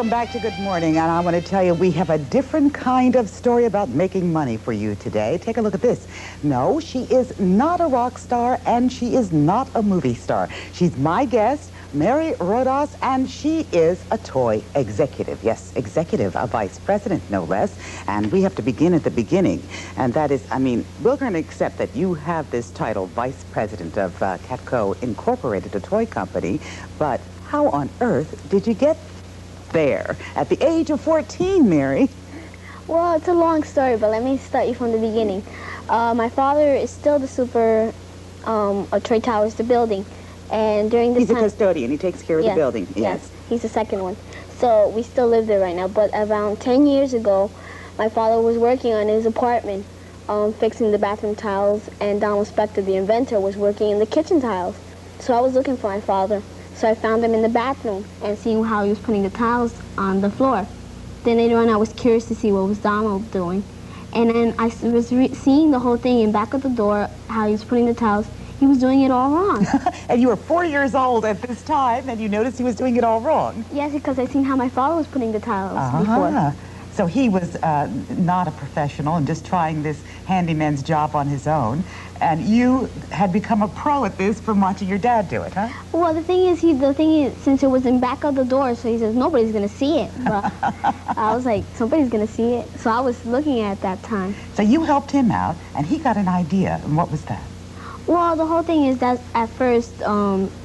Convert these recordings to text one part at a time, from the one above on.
Welcome back to Good Morning, and I want to tell you we have a different kind of story about making money for you today. Take a look at this. No, she is not a rock star, and she is not a movie star. She's my guest, Mary Rodas, and she is a toy executive. Yes, executive, a vice president, no less. And we have to begin at the beginning. And that is, I mean, we're going to accept that you have this title, vice president of Catco Incorporated, a toy company. But how on earth did you get there at the age of 14, Mary? Well, it's a long story, but let me start you from the beginning. My father is still the super of Trade Towers, the building. And during this time... He's a custodian. He takes care of the building. Yes, he's the second one. So we still live there right now. But around 10 years ago, my father was working on his apartment, fixing the bathroom tiles, and Spector, the inventor, was working in the kitchen tiles. So I was looking for my father. So I found him in the bathroom and seeing how he was putting the tiles on the floor. Then later on, I was curious to see what was Donald doing. And then I was seeing the whole thing in back of the door, how he was putting the tiles. He was doing it all wrong. And you were 4 years old at this time, and you noticed he was doing it all wrong. Yes, because I seen how my father was putting the tiles before. So he was not a professional and just trying this handyman's job on his own. And you had become a pro at this from watching your dad do it, huh? Well, the thing is, since it was in back of the door, so he says, nobody's going to see it. But I was like, somebody's going to see it. So I was looking at that time. So you helped him out, and he got an idea. And what was that? Well, the whole thing is that at first,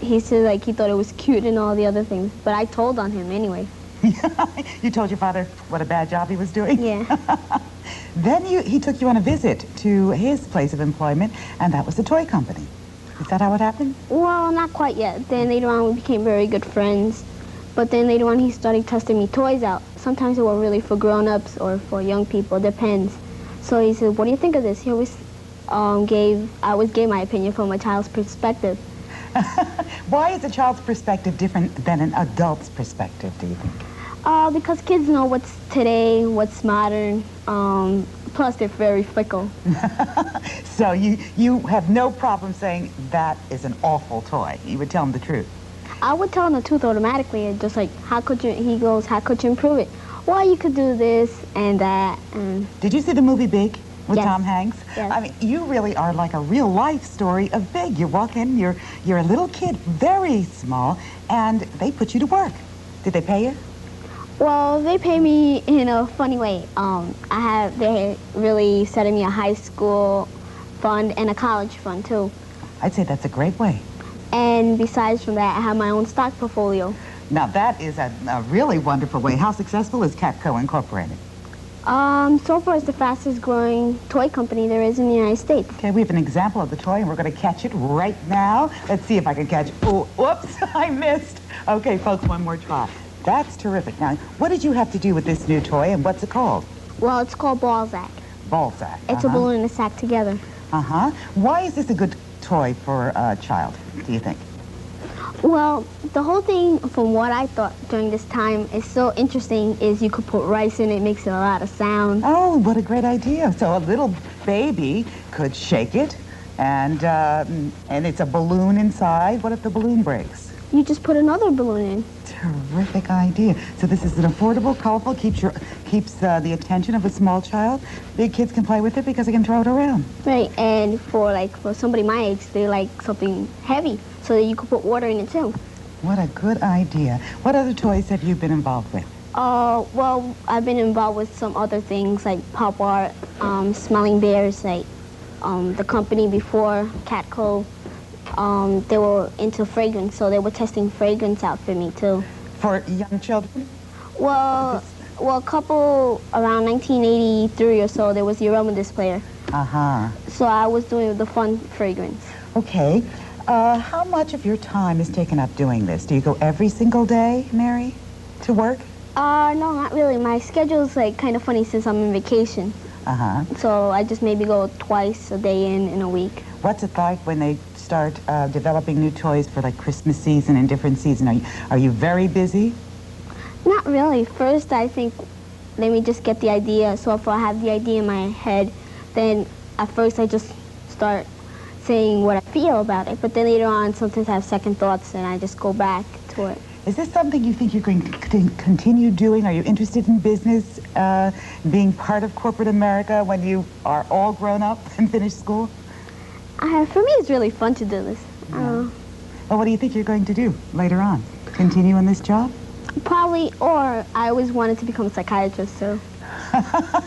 he said, like, he thought it was cute and all the other things. But I told on him anyway. You told your father what a bad job he was doing? Yeah. Then he took you on a visit to his place of employment, and that was the toy company. Is that how it happened? Well, not quite yet. Then later on, we became very good friends. But then later on, he started testing me toys out. Sometimes they were really for grown-ups or for young people, depends. So he said, what do you think of this? He always gave my opinion from a child's perspective. Why is a child's perspective different than an adult's perspective, do you think? Because kids know what's today, what's modern, plus they're very fickle. So you have no problem saying that is an awful toy. You would tell them the truth. I would tell him the truth automatically, just like, how could you improve it? Well, you could do this and that. And did you see the movie Big? With yes. Tom Hanks? Yes. I mean, you really are like a real life story of Big. You walk in, you're a little kid, very small, and they put you to work. Did they pay you? Well, they pay me in a funny way. They really set me a high school fund and a college fund, too. I'd say that's a great way. And besides from that, I have my own stock portfolio. Now, that is a really wonderful way. How successful is Catco Incorporated? So far, it's the fastest growing toy company there is in the United States. Okay, we have an example of the toy, and we're going to catch it right now. Let's see if I can catch it. Oh, whoops, I missed. Okay, folks, one more try. That's terrific. Now, what did you have to do with this new toy, and what's it called? Well, it's called Balzac. Balzac. It's a balloon and a sack together. Why is this a good toy for a child, do you think? Well, the whole thing, from what I thought during this time, is so interesting, is you could put rice in it, makes a lot of sound. Oh, what a great idea. So a little baby could shake it, and it's a balloon inside. What if the balloon breaks? You just put another balloon in. Terrific idea. So this is an affordable, colorful, keeps the attention of a small child. Big kids can play with it because they can throw it around. Right, and for somebody my age, they like something heavy, so that you could put water in it too. What a good idea. What other toys have you been involved with? Well, I've been involved with some other things like pop art, smelling bears, like the company before, Catco. They were into fragrance, so they were testing fragrance out for me, too. For young children? Well, a couple around 1983 or so, there was the aroma displayer. So I was doing the fun fragrance. Okay. How much of your time is taken up doing this? Do you go every single day, Mary, to work? No, not really. My schedule is kind of funny since I'm on vacation. So I just maybe go twice a day in a week. What's it like when they start developing new toys for Christmas season and different season? Are you very busy? Not really. First, I think, let me just get the idea. So if I have the idea in my head, then at first I just start saying what I feel about it. But then later on, sometimes I have second thoughts and I just go back to it. Is this something you think you're going to continue doing? Are you interested in business, being part of corporate America when you are all grown up and finished school? For me, it's really fun to do this. Well, what do you think you're going to do later on? Continue in this job? Probably, or I always wanted to become a psychiatrist, so.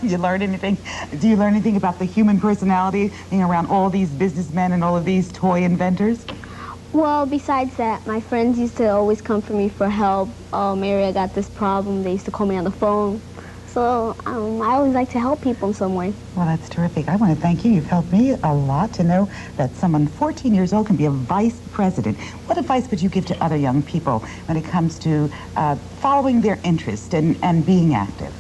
You learn anything? Do you learn anything about the human personality being around all these businessmen and all of these toy inventors? Well, besides that, my friends used to always come for me for help. Oh, Mary, I got this problem. They used to call me on the phone. So I always like to help people in some way. Well, that's terrific. I want to thank you. You've helped me a lot to know that someone 14 years old can be a vice president. What advice would you give to other young people when it comes to following their interest and being active?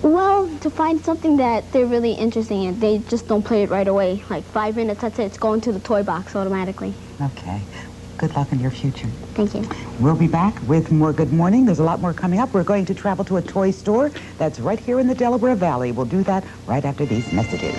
Well, to find something that they're really interested in, they just don't play it right away. Like 5 minutes, that's it. It's going to the toy box automatically. Okay. Good luck in your future. Thank you. We'll be back with more Good Morning. There's a lot more coming up. We're going to travel to a toy store that's right here in the Delaware Valley. We'll do that right after these messages.